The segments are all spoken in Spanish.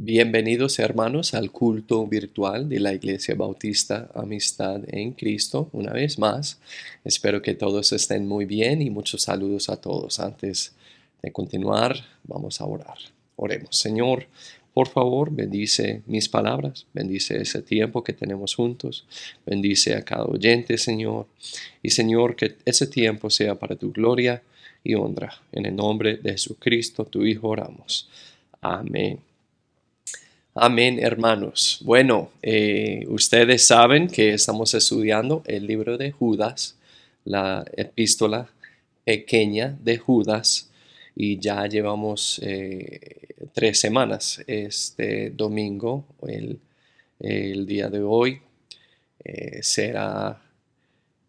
Bienvenidos hermanos al culto virtual de la Iglesia Bautista Amistad en Cristo. Una vez más, espero que todos estén muy bien y muchos saludos a todos. Antes de continuar, vamos a orar. Oremos. Señor, por favor, bendice mis palabras, bendice ese tiempo que tenemos juntos, bendice a cada oyente, Señor. Y Señor, que ese tiempo sea para tu gloria y honra. En el nombre de Jesucristo, tu Hijo, oramos. Amén. Amén, hermanos. Bueno, ustedes saben que estamos estudiando el libro de Judas, la epístola pequeña de Judas, y ya llevamos 3 semanas. Este domingo, el día de hoy, será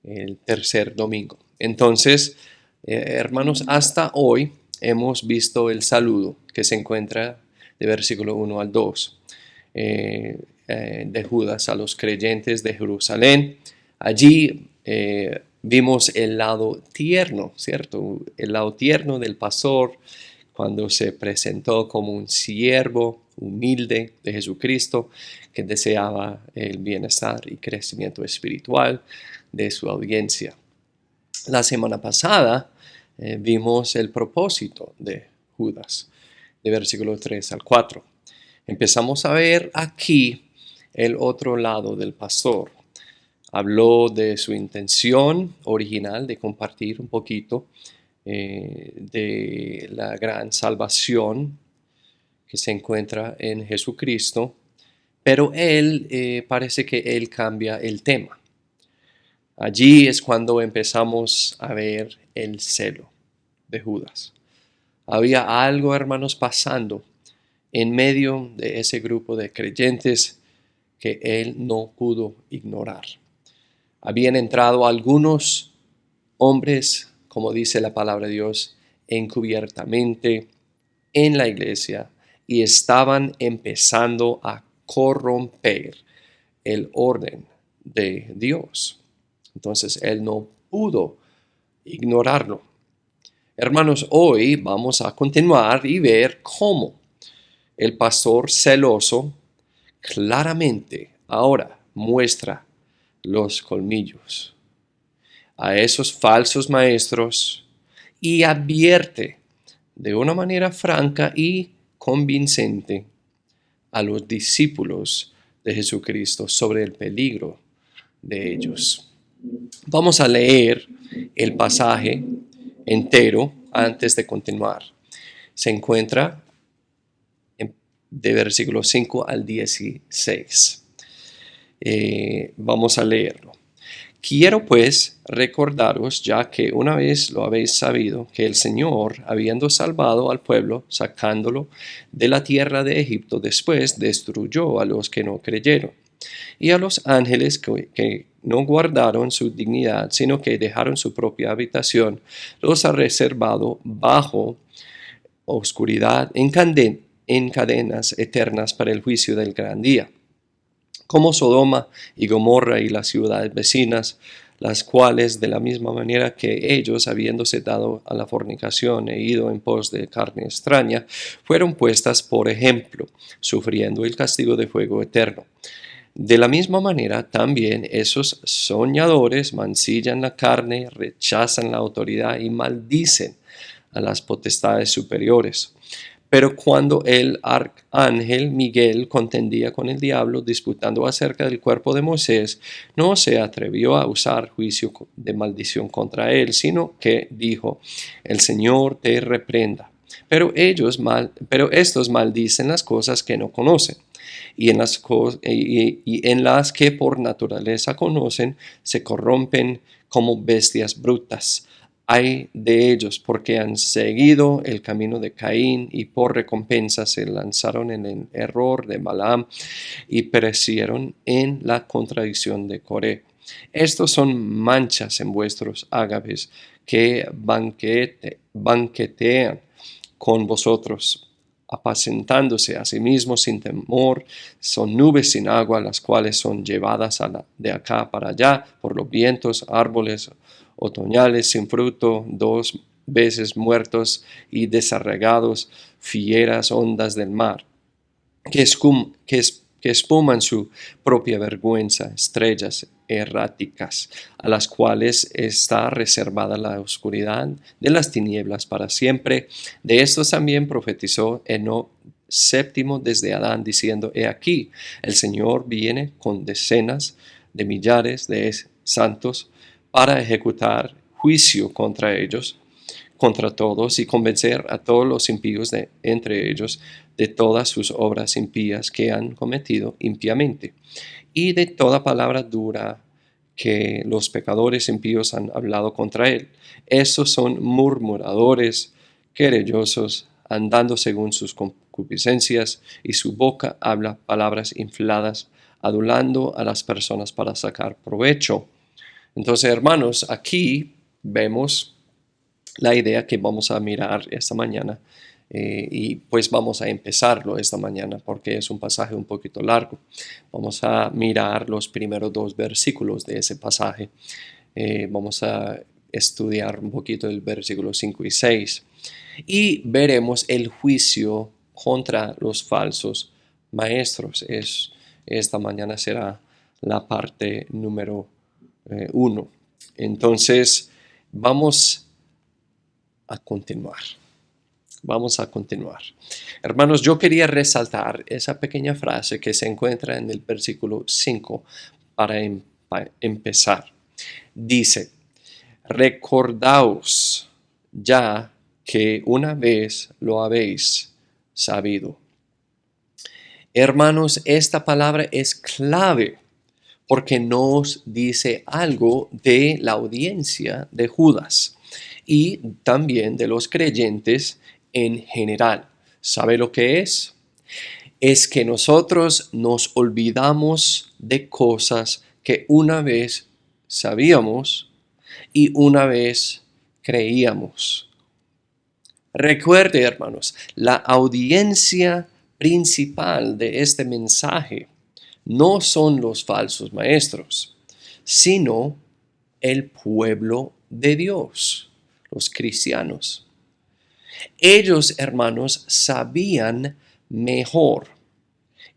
el tercer domingo. Entonces, hermanos, hasta hoy hemos visto el saludo que se encuentra de versículo 1 al 2 de Judas a los creyentes de Jerusalén. Allí vimos el lado tierno, ¿cierto? El lado tierno del pastor cuando se presentó como un siervo humilde de Jesucristo que deseaba el bienestar y crecimiento espiritual de su audiencia. La semana pasada vimos el propósito de Judas, de versículo 3 al 4. Empezamos a ver aquí el otro lado del pastor. Habló de su intención original de compartir un poquito de la gran salvación que se encuentra en Jesucristo, pero parece que él cambia el tema. Allí es cuando empezamos a ver el celo de Judas. Había algo, hermanos, pasando en medio de ese grupo de creyentes que él no pudo ignorar. Habían entrado algunos hombres, como dice la palabra de Dios, encubiertamente en la iglesia y estaban empezando a corromper el orden de Dios. Entonces él no pudo ignorarlo. Hermanos, hoy vamos a continuar y ver cómo el pastor celoso claramente ahora muestra los colmillos a esos falsos maestros y advierte de una manera franca y convincente a los discípulos de Jesucristo sobre el peligro de ellos. Vamos a leer el pasaje entero antes de continuar. Se encuentra de versículos 5 al 16. Vamos a leerlo. Quiero pues recordaros, ya que una vez lo habéis sabido, que el Señor, habiendo salvado al pueblo, sacándolo de la tierra de Egipto, después destruyó a los que no creyeron, y a los ángeles que no guardaron su dignidad, sino que dejaron su propia habitación, los ha reservado bajo oscuridad en cadenas eternas para el juicio del gran día. Como Sodoma y Gomorra y las ciudades vecinas, las cuales de la misma manera que ellos, habiéndose dado a la fornicación e ido en pos de carne extraña, fueron puestas por ejemplo, sufriendo el castigo de fuego eterno. De la misma manera, también esos soñadores mancillan la carne, rechazan la autoridad y maldicen a las potestades superiores. Pero cuando el arcángel Miguel contendía con el diablo disputando acerca del cuerpo de Moisés, no se atrevió a usar juicio de maldición contra él, sino que dijo: el Señor te reprenda. Pero estos maldicen las cosas que no conocen, y en las que por naturaleza conocen, se corrompen como bestias brutas. Ay de ellos, porque han seguido el camino de Caín y por recompensa se lanzaron en el error de Balaam y perecieron en la contradicción de Coré. Estos son manchas en vuestros ágapes que banquetean con vosotros, apacentándose a sí mismos sin temor. Son nubes sin agua, las cuales son llevadas de acá para allá por los vientos, árboles otoñales sin fruto, 2 veces muertos y desarraigados, fieras ondas del mar. que espuman su propia vergüenza, estrellas erráticas, a las cuales está reservada la oscuridad de las tinieblas para siempre. De estos también profetizó Enoc séptimo desde Adán, diciendo: He aquí, el Señor viene con decenas de millares de santos para ejecutar juicio contra ellos, contra todos, y convencer a todos los impíos de entre ellos de todas sus obras impías que han cometido impíamente, y de toda palabra dura que los pecadores impíos han hablado contra él. Estos son murmuradores, querellosos, andando según sus concupiscencias, y su boca habla palabras infladas, adulando a las personas para sacar provecho. Entonces, hermanos, aquí vemos la idea que vamos a mirar esta mañana, y pues vamos a empezarlo esta mañana porque es un pasaje un poquito largo. Vamos a mirar los primeros 2 versículos de ese pasaje. Vamos a estudiar un poquito el versículo 5 y 6 y veremos el juicio contra los falsos maestros. Esta mañana será la parte número 1. Entonces, vamos a continuar. Vamos a continuar. Hermanos, yo quería resaltar esa pequeña frase que se encuentra en el versículo 5 para empezar. Dice: recordaos ya que una vez lo habéis sabido. Hermanos, esta palabra es clave porque nos dice algo de la audiencia de Judas y también de los creyentes en general. ¿Sabe lo que es? Es que nosotros nos olvidamos de cosas que una vez sabíamos y una vez creíamos. Recuerde, hermanos, la audiencia principal de este mensaje no son los falsos maestros, sino el pueblo de Dios, los cristianos. Ellos, hermanos, sabían mejor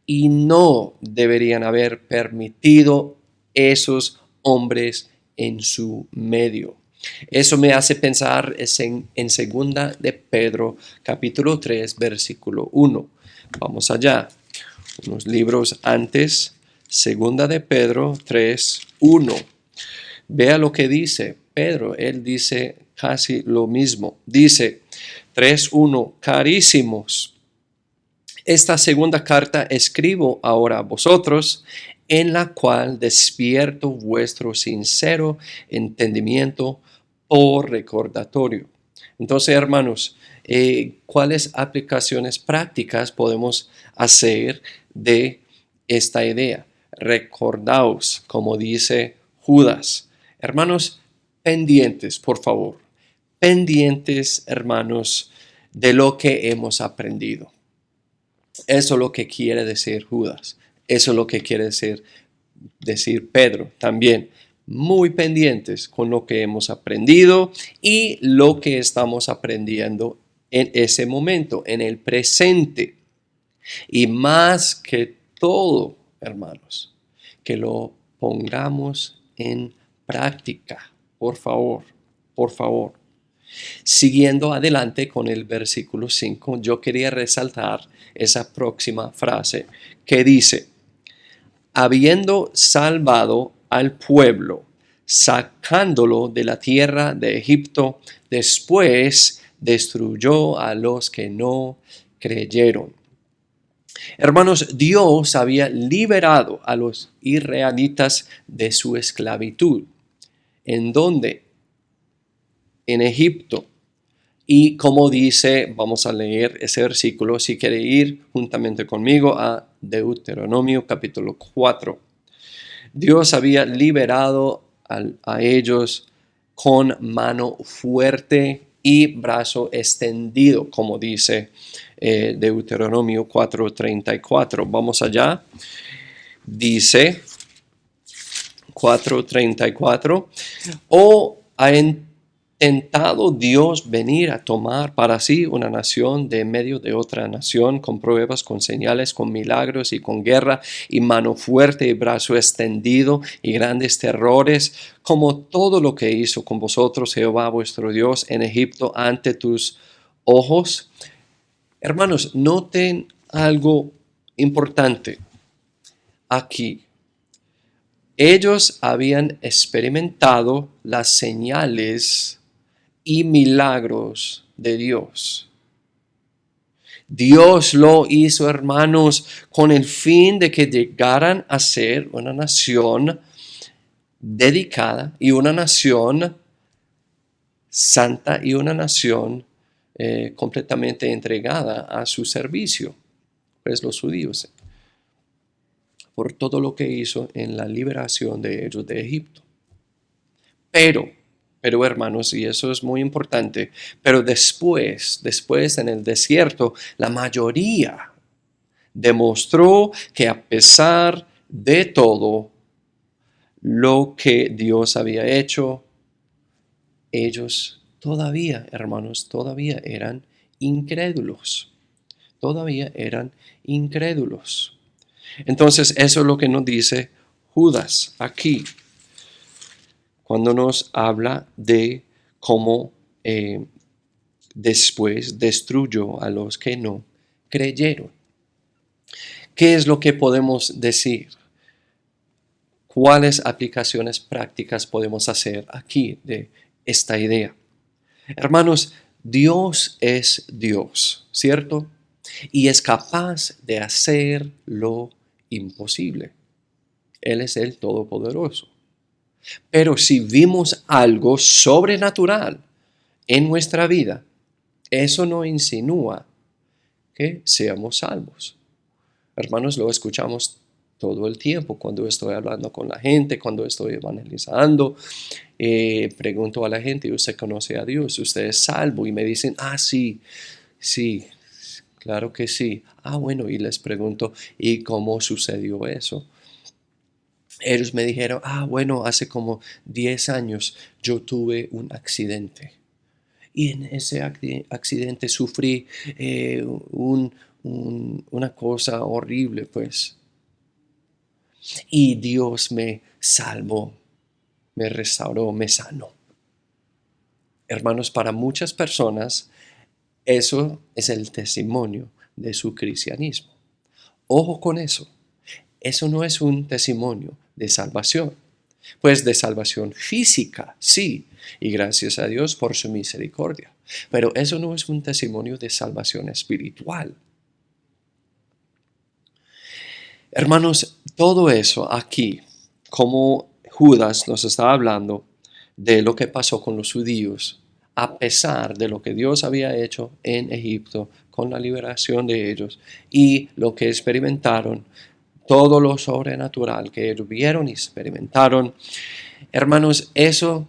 y no deberían haber permitido esos hombres en su medio. Eso me hace pensar en segunda de Pedro, capítulo 3, versículo 1. Vamos allá. Unos libros antes, segunda de Pedro 3, 1. Vea lo que dice Pedro. Él dice casi lo mismo. Dice 3:1, carísimos, esta segunda carta escribo ahora a vosotros, en la cual despierto vuestro sincero entendimiento por recordatorio. Entonces, hermanos, ¿cuáles aplicaciones prácticas podemos hacer de esta idea? Recordaos, como dice Judas. Hermanos, pendientes, por favor. Pendientes, hermanos, de lo que hemos aprendido. Eso es lo que quiere decir Judas. Eso es lo que quiere decir Pedro también. Muy pendientes con lo que hemos aprendido y lo que estamos aprendiendo en ese momento, en el presente. Y más que todo, hermanos, que lo pongamos en práctica. Por favor, por favor. Siguiendo adelante con el versículo 5, yo quería resaltar esa próxima frase que dice: habiendo salvado al pueblo, sacándolo de la tierra de Egipto, después destruyó a los que no creyeron. Hermanos, Dios había liberado a los israelitas de su esclavitud. ¿En dónde? En Egipto. Y como dice, vamos a leer ese versículo, si quiere ir juntamente conmigo a Deuteronomio capítulo 4. Dios había liberado a ellos con mano fuerte y brazo extendido, como dice Deuteronomio 4:34. Vamos allá. Dice 4:34, a intentado Dios venir a tomar para sí una nación de en medio de otra nación, con pruebas, con señales, con milagros y con guerra y mano fuerte y brazo extendido y grandes terrores, como todo lo que hizo con vosotros Jehová vuestro Dios en Egipto ante tus ojos? Hermanos, noten algo importante aquí. Ellos habían experimentado las señales y milagros de Dios. Dios lo hizo, hermanos, con el fin de que llegaran a ser una nación dedicada y una nación santa y una nación completamente entregada a su servicio, pues los judíos, por todo lo que hizo en la liberación de ellos de Egipto. Pero hermanos, y eso es muy importante, pero después en el desierto, la mayoría demostró que a pesar de todo lo que Dios había hecho, ellos todavía, hermanos, todavía eran incrédulos. Todavía eran incrédulos. Entonces, eso es lo que nos dice Judas aquí, cuando nos habla de cómo después destruyó a los que no creyeron. ¿Qué es lo que podemos decir? ¿Cuáles aplicaciones prácticas podemos hacer aquí de esta idea? Hermanos, Dios es Dios, ¿cierto? Y es capaz de hacer lo imposible. Él es el Todopoderoso. Pero si vimos algo sobrenatural en nuestra vida, eso no insinúa que seamos salvos. Hermanos, lo escuchamos todo el tiempo cuando estoy hablando con la gente, cuando estoy evangelizando. Pregunto a la gente, ¿usted conoce a Dios? ¿Usted es salvo? Y me dicen, sí, sí, claro que sí. Bueno, y les pregunto, ¿y cómo sucedió eso? Ellos me dijeron, bueno, hace como 10 años yo tuve un accidente. Y en ese accidente sufrí una cosa horrible, pues. Y Dios me salvó, me restauró, me sanó. Hermanos, para muchas personas eso es el testimonio de su cristianismo. Ojo con eso. Eso no es un testimonio de salvación. Pues de salvación física, sí, y gracias a Dios por su misericordia. Pero eso no es un testimonio de salvación espiritual. Hermanos, todo eso aquí, como Judas nos está hablando de lo que pasó con los judíos, a pesar de lo que Dios había hecho en Egipto con la liberación de ellos y lo que experimentaron, todo lo sobrenatural que ellos vieron y experimentaron. Hermanos, eso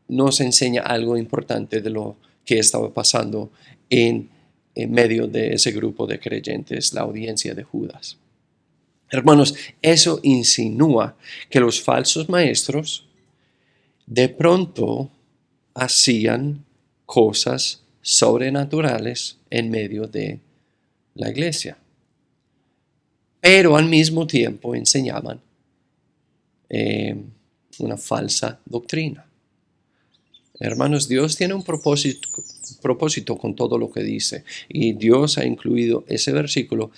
nos enseña algo importante de lo que estaba pasando en medio de ese grupo de creyentes, la audiencia de Judas. Hermanos, eso insinúa que los falsos maestros de pronto hacían cosas sobrenaturales en medio de la iglesia, pero al mismo tiempo enseñaban una falsa doctrina. Hermanos, Dios tiene un propósito con todo lo que dice, y Dios ha incluido ese versículo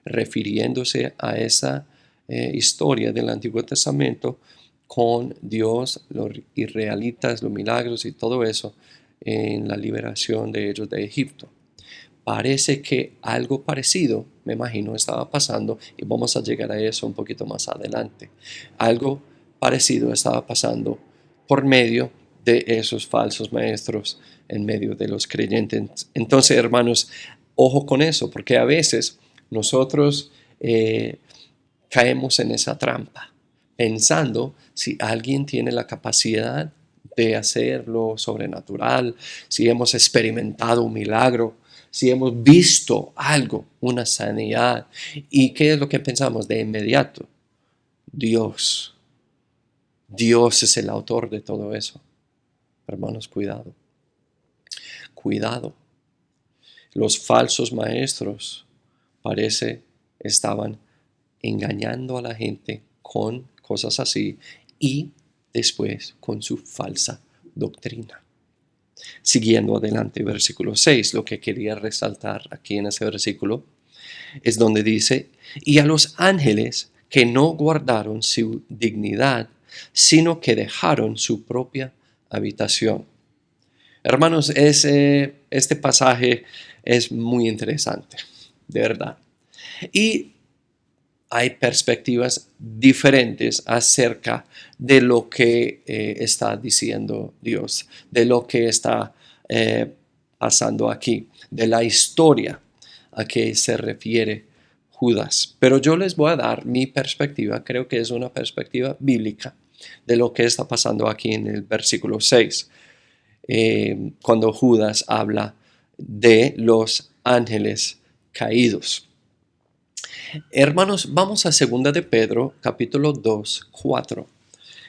refiriéndose a esa historia del Antiguo Testamento con Dios, los israelitas, los milagros y todo eso en la liberación de ellos de Egipto. Parece que algo parecido, me imagino, estaba pasando, y vamos a llegar a eso un poquito más adelante. Algo parecido estaba pasando por medio de esos falsos maestros en medio de los creyentes. Entonces, hermanos, ojo con eso, porque a veces nosotros caemos en esa trampa, pensando si alguien tiene la capacidad de hacer lo sobrenatural, si hemos experimentado un milagro, si hemos visto algo, una sanidad. ¿Y qué es lo que pensamos de inmediato? Dios es el autor de todo eso. Hermanos, cuidado, cuidado. Los falsos maestros parece estaban engañando a la gente con cosas así y después con su falsa doctrina. Siguiendo adelante, versículo 6, lo que quería resaltar aquí en ese versículo es donde dice, y a los ángeles que no guardaron su dignidad, sino que dejaron su propia habitación. Hermanos, este pasaje es muy interesante, de verdad. Y hay perspectivas diferentes acerca de lo que está diciendo Dios, de lo que está pasando aquí, de la historia a que se refiere Judas. Pero yo les voy a dar mi perspectiva, creo que es una perspectiva bíblica de lo que está pasando aquí en el versículo 6, cuando Judas habla de los ángeles caídos. Hermanos, vamos a 2 de Pedro, capítulo 2, 4.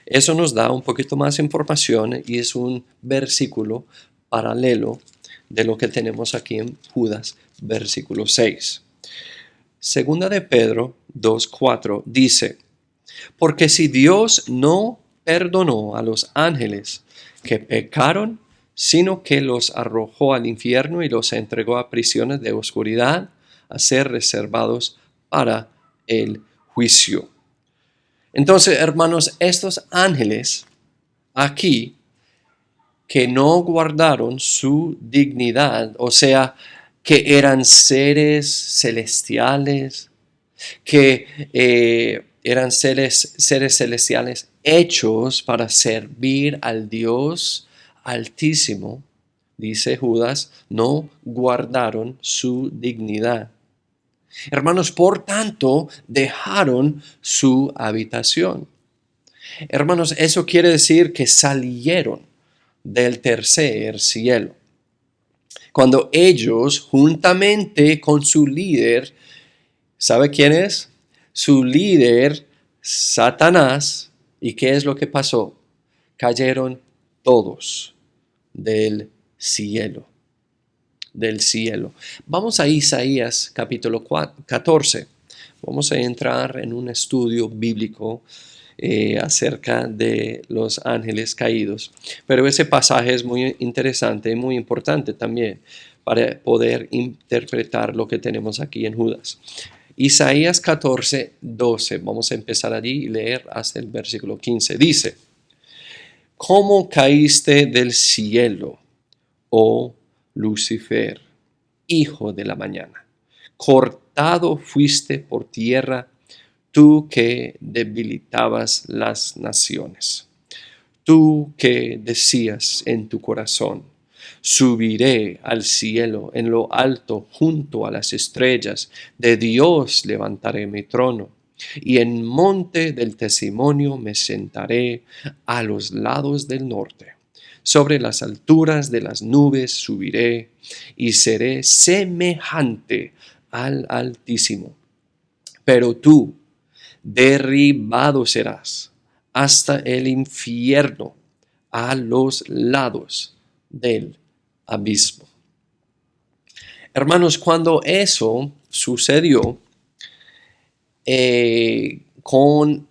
Eso nos da un poquito más información y es un versículo paralelo de lo que tenemos aquí en Judas, versículo 6. 2 de Pedro 2, 4 dice, porque si Dios no perdonó a los ángeles que pecaron, sino que los arrojó al infierno y los entregó a prisiones de oscuridad, a ser reservados para el juicio. Entonces, hermanos, estos ángeles aquí que no guardaron su dignidad, o sea, que eran seres celestiales, que eran seres celestiales hechos para servir al Dios Altísimo, dice Judas, no guardaron su dignidad. Hermanos, por tanto, dejaron su habitación. Hermanos, eso quiere decir que salieron del tercer cielo. Cuando ellos, juntamente con su líder, ¿sabe quién es? Su líder, Satanás. ¿Y qué es lo que pasó? Cayeron todos del cielo. Vamos a Isaías capítulo 14. Vamos a entrar en un estudio bíblico acerca de los ángeles caídos. Pero ese pasaje es muy interesante y muy importante también para poder interpretar lo que tenemos aquí en Judas. Isaías 14, 12. Vamos a empezar allí y leer hasta el versículo 15. Dice, ¿cómo caíste del cielo, oh Lucifer, hijo de la mañana? Cortado fuiste por tierra, tú que debilitabas las naciones. Tú que decías en tu corazón, subiré al cielo en lo alto junto a las estrellas, de Dios levantaré mi trono, y en monte del testimonio me sentaré a los lados del norte. Sobre las alturas de las nubes subiré y seré semejante al Altísimo. Pero tú, derribado serás hasta el infierno, a los lados del abismo. Hermanos, cuando eso sucedió con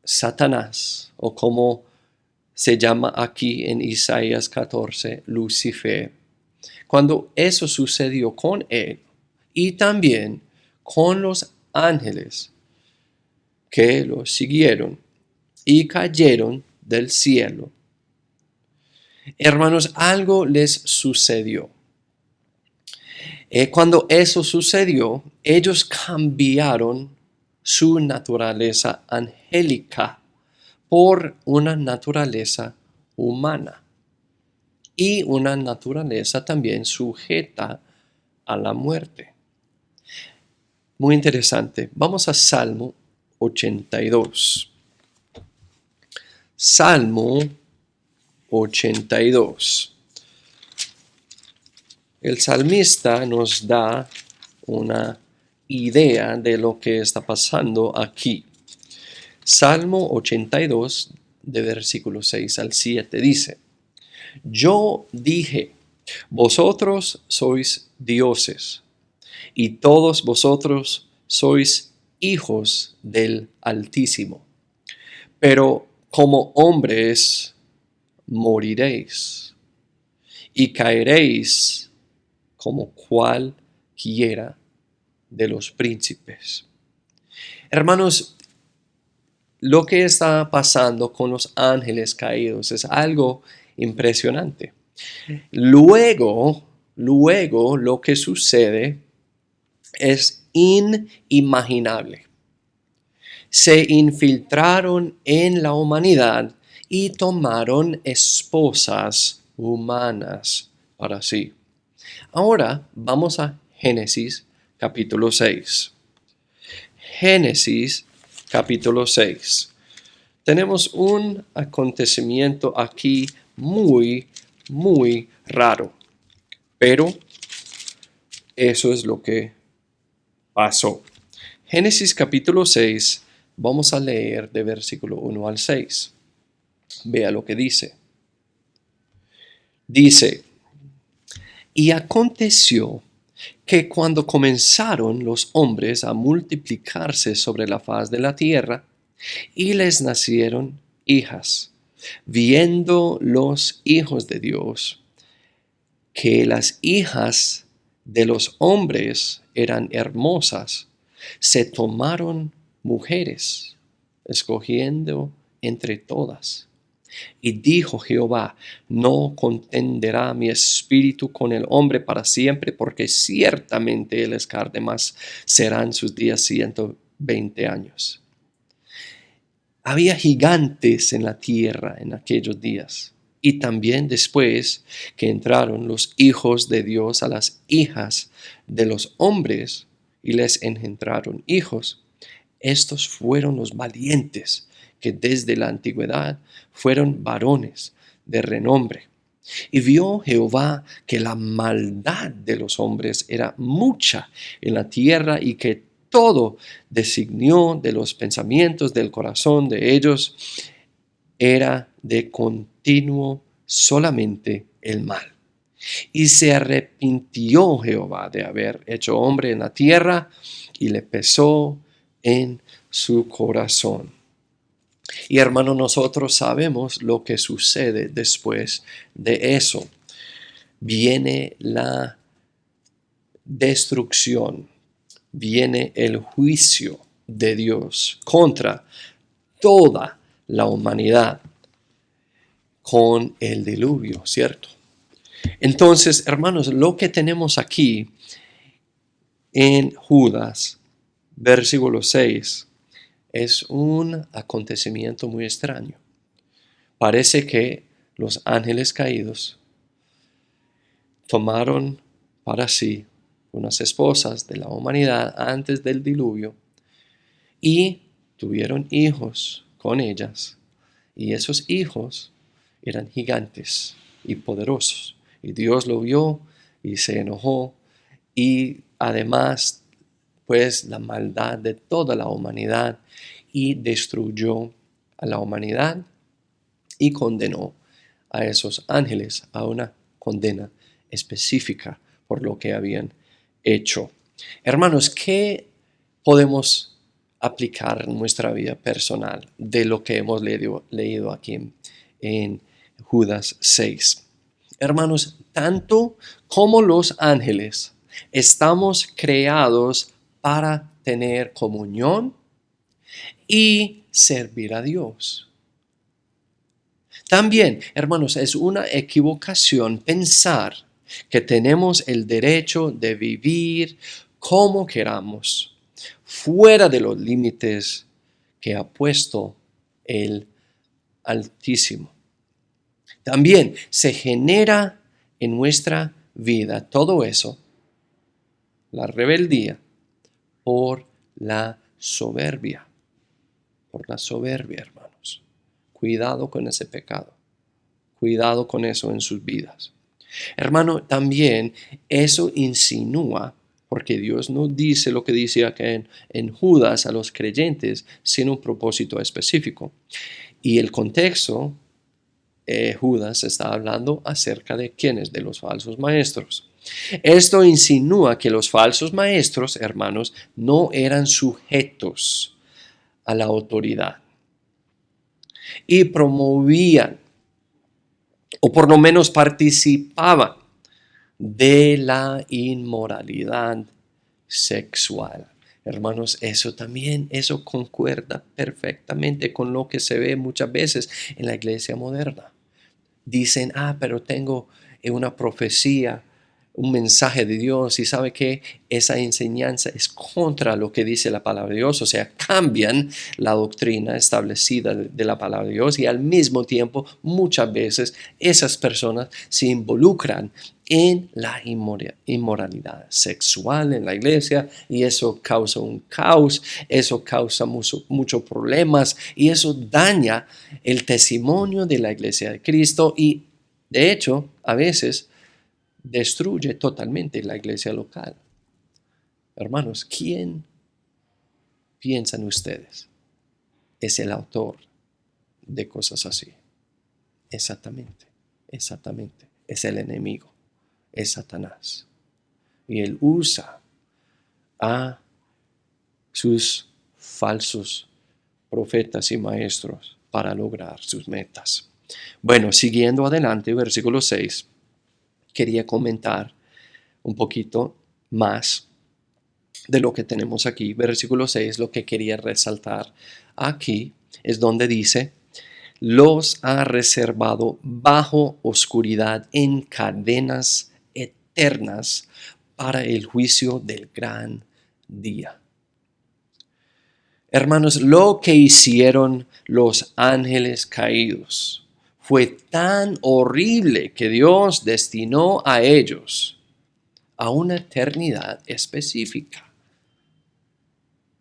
Satanás, o como se llama aquí en Isaías 14, Lucifer, cuando eso sucedió con él y también con los ángeles que lo siguieron y cayeron del cielo, hermanos, algo les sucedió. Cuando eso sucedió, ellos cambiaron su naturaleza angélica por una naturaleza humana y una naturaleza también sujeta a la muerte. Muy interesante. Vamos a Salmo 82. Salmo 82. El salmista nos da una idea de lo que está pasando aquí. Salmo 82, de versículo 6 al 7, dice, Yo dije, vosotros sois dioses, y todos vosotros sois hijos del Altísimo. Pero como hombres moriréis, y caeréis como cualquiera de los príncipes. Hermanos, lo que está pasando con los ángeles caídos es algo impresionante. Luego lo que sucede es inimaginable. Se infiltraron en la humanidad y tomaron esposas humanas para sí. Ahora vamos a Génesis capítulo 6. Génesis capítulo 6. Tenemos un acontecimiento aquí muy raro, pero eso es lo que pasó. Génesis capítulo 6, vamos a leer de versículo 1 al 6. Vea lo que dice. Dice, y aconteció que cuando comenzaron los hombres a multiplicarse sobre la faz de la tierra, y les nacieron hijas, viendo los hijos de Dios que las hijas de los hombres eran hermosas, se tomaron mujeres, escogiendo entre todas. Y dijo Jehová, no contenderá mi espíritu con el hombre para siempre, porque ciertamente él es carne, mas serán sus días 120 años. Había gigantes en la tierra en aquellos días. Y también después que entraron los hijos de Dios a las hijas de los hombres y les engendraron hijos, estos fueron los valientes que desde la antigüedad fueron varones de renombre. Y vio Jehová que la maldad de los hombres era mucha en la tierra y que todo designio de los pensamientos del corazón de ellos era de continuo solamente el mal. Y se arrepintió Jehová de haber hecho hombre en la tierra y le pesó en su corazón. Y hermano, nosotros sabemos lo que sucede después de eso. Viene la destrucción, viene el juicio de Dios contra toda la humanidad con el diluvio, ¿cierto? Entonces, hermanos, lo que tenemos aquí en Judas, versículo 6, es un acontecimiento muy extraño. Parece que los ángeles caídos tomaron para sí unas esposas de la humanidad antes del diluvio y tuvieron hijos con ellas. Y esos hijos eran gigantes y poderosos. Y Dios lo vio y se enojó. Y además, pues, la maldad de toda la humanidad y destruyó a la humanidad y condenó a esos ángeles a una condena específica por lo que habían hecho. Hermanos, ¿qué podemos aplicar en nuestra vida personal de lo que hemos leído aquí en Judas 6? Hermanos, tanto como los ángeles, estamos creados para tener comunión y servir a Dios. También, hermanos, es una equivocación pensar que tenemos el derecho de vivir como queramos, fuera de los límites que ha puesto el Altísimo. También se genera en nuestra vida todo eso, la rebeldía, por la soberbia. Por la soberbia, hermanos. Cuidado con ese pecado. Cuidado con eso en sus vidas. Hermano, también eso insinúa, porque Dios no dice lo que dice acá en Judas a los creyentes sin un propósito específico. Y el contexto Judas está hablando acerca de quiénes, de los falsos maestros. Esto insinúa que los falsos maestros, hermanos, no eran sujetos a la autoridad y promovían, o por lo menos participaban de la inmoralidad sexual. Hermanos, eso concuerda perfectamente con lo que se ve muchas veces en la iglesia moderna. Dicen, pero tengo una profecía, un mensaje de Dios, y sabe que esa enseñanza es contra lo que dice la palabra de Dios, o sea, cambian la doctrina establecida de la palabra de Dios, y al mismo tiempo muchas veces esas personas se involucran en la inmoralidad sexual en la iglesia, y eso causa un caos, eso causa muchos problemas, y eso daña el testimonio de la iglesia de Cristo, y de hecho a veces destruye totalmente la iglesia local. Hermanos, ¿quién piensan ustedes es el autor de cosas así? Exactamente. Es el enemigo, es Satanás. Y él usa a sus falsos profetas y maestros para lograr sus metas. Bueno, siguiendo adelante, versículo 6. Quería comentar un poquito más de lo que tenemos aquí. Versículo 6, lo que quería resaltar aquí es donde dice, los ha reservado bajo oscuridad en cadenas eternas para el juicio del gran día. Hermanos, lo que hicieron los ángeles caídos fue tan horrible que Dios destinó a ellos a una eternidad específica.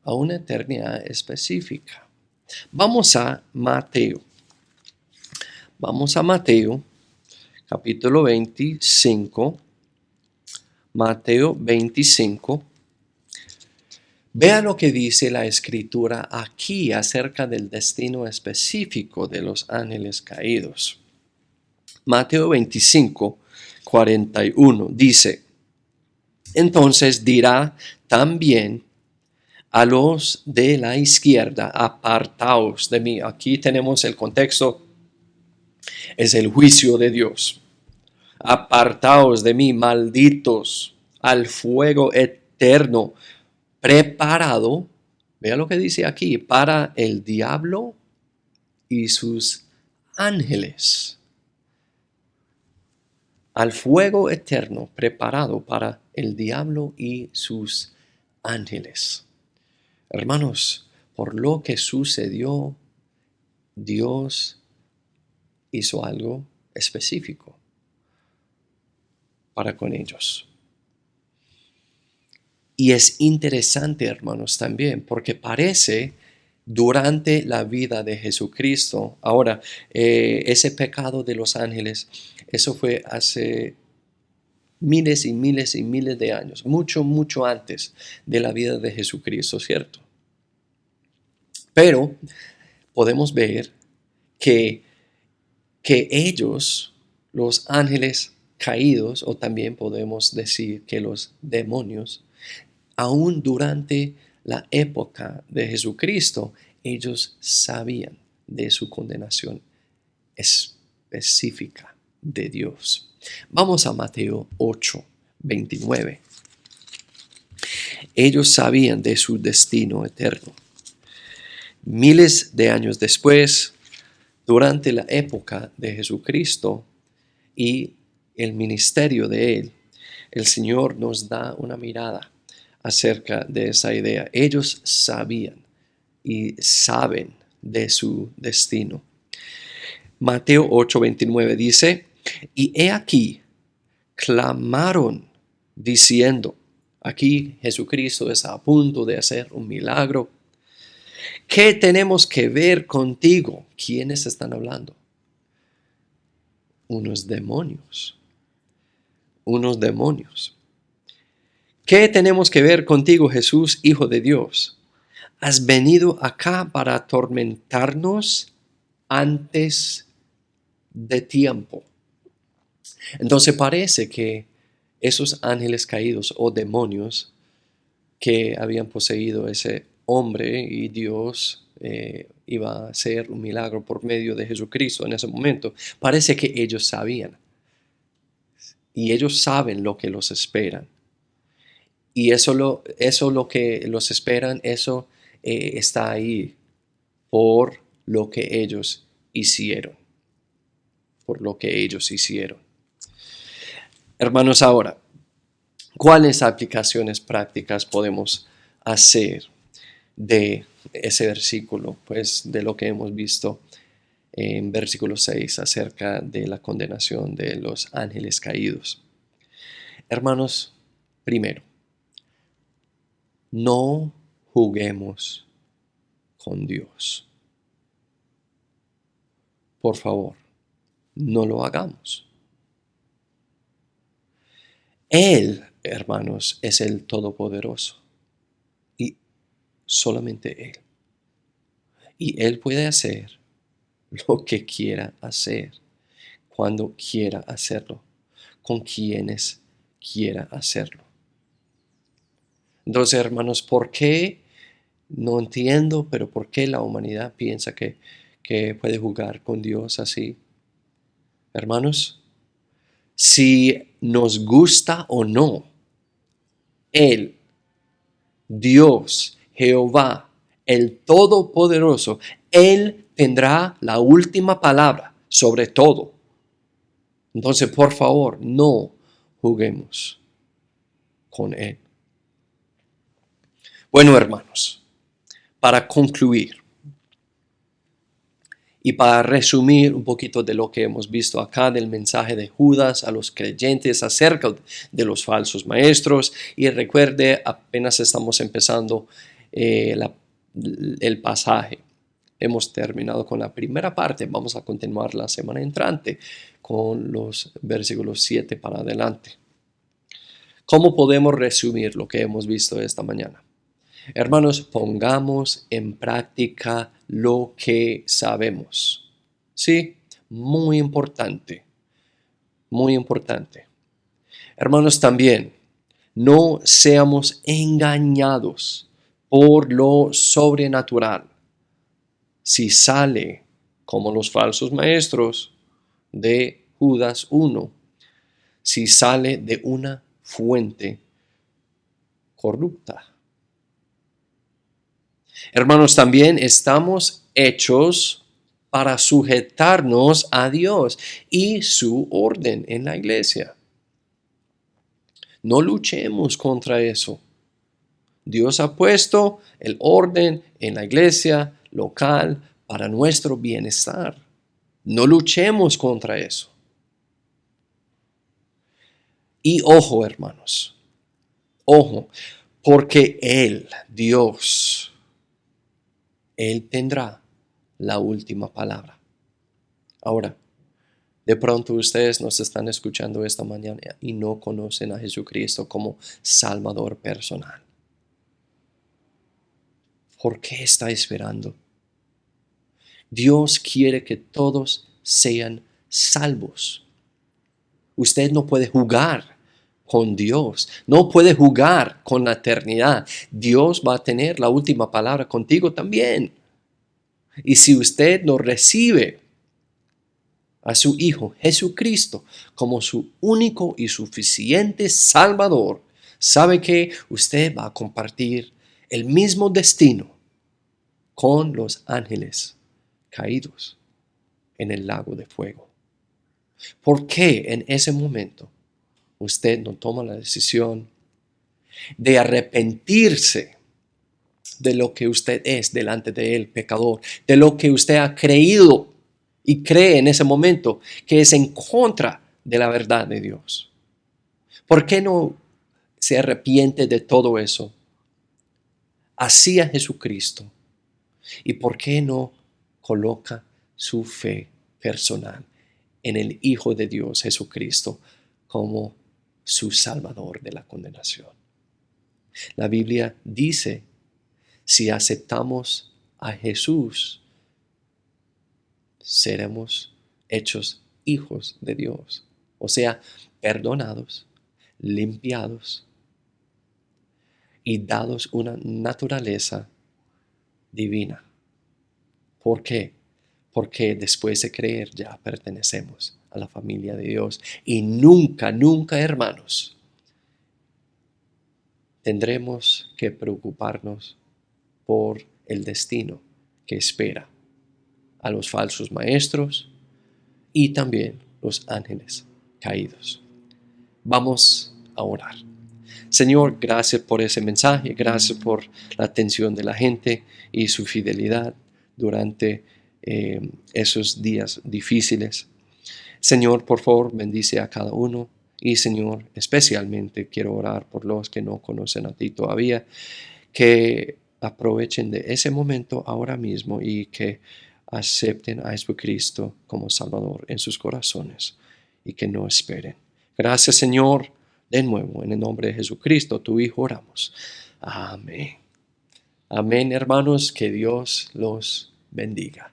A una eternidad específica. Vamos a Mateo. Capítulo 25. Mateo 25. Vea lo que dice la Escritura aquí acerca del destino específico de los ángeles caídos. Mateo 25, 41 dice, entonces dirá también a los de la izquierda, apartaos de mí. Aquí tenemos el contexto, es el juicio de Dios. Apartaos de mí, malditos, al fuego eterno preparado, vea lo que dice aquí, para el diablo y sus ángeles. Al fuego eterno preparado para el diablo y sus ángeles. Hermanos, por lo que sucedió, Dios hizo algo específico para con ellos. Y es interesante, hermanos, también, porque parece durante la vida de Jesucristo. Ahora, ese pecado de los ángeles, eso fue hace miles y miles y miles de años, mucho antes de la vida de Jesucristo, ¿cierto? Pero podemos ver que ellos, los ángeles caídos, o también podemos decir que los demonios, aún durante la época de Jesucristo, ellos sabían de su condenación específica de Dios. Vamos a Mateo 8, 29. Ellos sabían de su destino eterno. Miles de años después, durante la época de Jesucristo y el ministerio de Él, el Señor nos da una mirada acerca de esa idea. Ellos sabían y saben de su destino. Mateo 8:29 dice, y he aquí, clamaron diciendo, aquí Jesucristo está a punto de hacer un milagro. ¿Qué tenemos que ver contigo? ¿Quiénes están hablando? Unos demonios. ¿Qué tenemos que ver contigo, Jesús, Hijo de Dios? ¿Has venido acá para atormentarnos antes de tiempo. Entonces parece que esos ángeles caídos o demonios que habían poseído ese hombre y Dios iba a hacer un milagro por medio de Jesucristo en ese momento, parece que ellos sabían y ellos saben lo que los esperan. Y eso lo que los esperan, eso está ahí por lo que ellos hicieron, por lo que ellos hicieron. Hermanos, ahora, ¿cuáles aplicaciones prácticas podemos hacer de ese versículo? Pues de lo que hemos visto en versículo 6 acerca de la condenación de los ángeles caídos. Hermanos, primero, no juguemos con Dios. Por favor, no lo hagamos. Él, hermanos, es el Todopoderoso y solamente Él. Y Él puede hacer lo que quiera hacer, cuando quiera hacerlo, con quienes quiera hacerlo. Entonces, hermanos, ¿por qué? No entiendo, pero ¿por qué la humanidad piensa que puede jugar con Dios así? Hermanos, si nos gusta o no, Él, Dios, Jehová, el Todopoderoso, Él tendrá la última palabra sobre todo. Entonces, por favor, no juguemos con Él. Bueno, hermanos, para concluir y para resumir un poquito de lo que hemos visto acá del mensaje de Judas a los creyentes acerca de los falsos maestros, y recuerde, apenas estamos empezando el pasaje. Hemos terminado con la primera parte, vamos a continuar la semana entrante con los versículos 7 para adelante. ¿Cómo podemos resumir lo que hemos visto esta mañana? Hermanos, pongamos en práctica lo que sabemos. Sí, muy importante, muy importante. Hermanos, también no seamos engañados por lo sobrenatural. Si sale, como los falsos maestros de Judas 1, si sale de una fuente corrupta. Hermanos, también estamos hechos para sujetarnos a Dios y su orden en la iglesia. No luchemos contra eso. Dios ha puesto el orden en la iglesia local para nuestro bienestar. No luchemos contra eso. Y ojo, hermanos, ojo, porque Él, Dios, Él tendrá la última palabra. Ahora, de pronto ustedes nos están escuchando esta mañana y no conocen a Jesucristo como Salvador personal. ¿Por qué está esperando? Dios quiere que todos sean salvos. Usted no puede jugar con Dios, no puede jugar con la eternidad. Dios va a tener la última palabra contigo también. Y si usted no recibe a su Hijo Jesucristo como su único y suficiente Salvador, sabe que usted va a compartir el mismo destino con los ángeles caídos en el lago de fuego. ¿Por qué en ese momento usted no toma la decisión de arrepentirse de lo que usted es delante de Él, pecador, de lo que usted ha creído y cree en ese momento que es en contra de la verdad de Dios? ¿Por qué no se arrepiente de todo eso hacia Jesucristo? ¿Y por qué no coloca su fe personal en el Hijo de Dios, Jesucristo, como su Salvador de la condenación? La Biblia dice, si aceptamos a Jesús, seremos hechos hijos de Dios, o sea, perdonados, limpiados y dados una naturaleza divina. ¿Por qué? Porque después de creer ya pertenecemos a la familia de Dios y nunca, nunca, hermanos, tendremos que preocuparnos por el destino que espera a los falsos maestros y también los ángeles caídos. Vamos a orar. Señor, gracias por ese mensaje, gracias por la atención de la gente y su fidelidad durante esos días difíciles. Señor, por favor, bendice a cada uno. Y Señor, especialmente quiero orar por los que no conocen a ti todavía, que aprovechen de ese momento ahora mismo y que acepten a Jesucristo como Salvador en sus corazones y que no esperen. Gracias, Señor. De nuevo, en el nombre de Jesucristo, tu Hijo, oramos. Amén. Amén, hermanos, que Dios los bendiga.